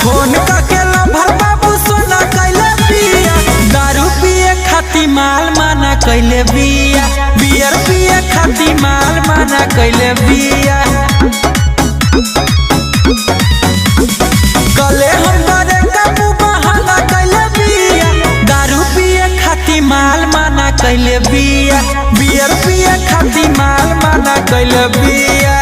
Phone करके lover बाबू सोना कैले बिया, दारू पिए खाती माल माना कैले बिया, बियर पिए खाती माल माना कैले बिया। गले हम बड़े काबू बहाना कैले बिया, दारू पिए खाती माल माना कैले बिया, बियर पिए खाती माल माना कैले बिया।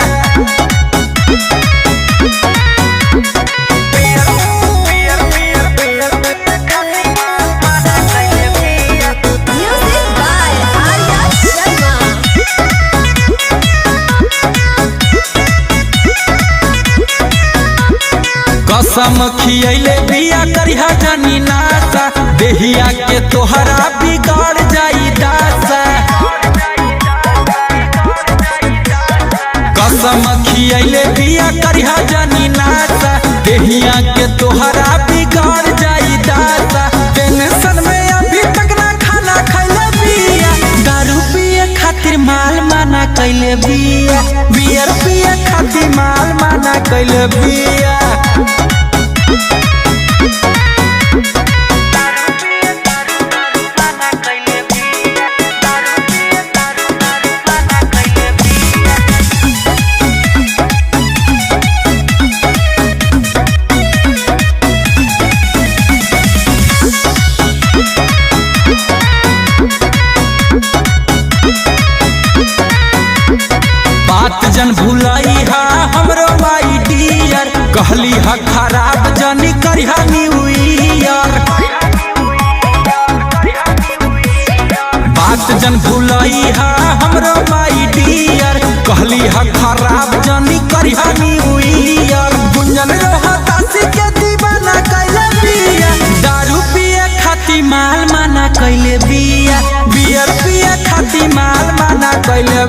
कसम खियले बिया करिहा जानी नासा, देहिया के तोहरा बिगाड़ जाई दासा। कसम खियले बिया करिहा जानी नासा, देहिया के तोहरा बिगाड़ जाई दासा। टेंशन में अभी तक ना खाना खैले बिया, दारू पिए खातिर माल माना कैले बिया, बियर पिए खातिर माल माना कैले बिया। बात जन भुलाई हा हमरो माई डियर, कहली हा खराब जनी करिहा न्यू ईयर। बात जन भुलाई हा हमरो माई डियर, कहली हा खराब जनी करिहा न्यू ईयर। गुंजन रोहतासी के दीवाना कैले बिया, दारू पिए खाती माल माना कैले बिया, बियर पिए खाती माल माना कैले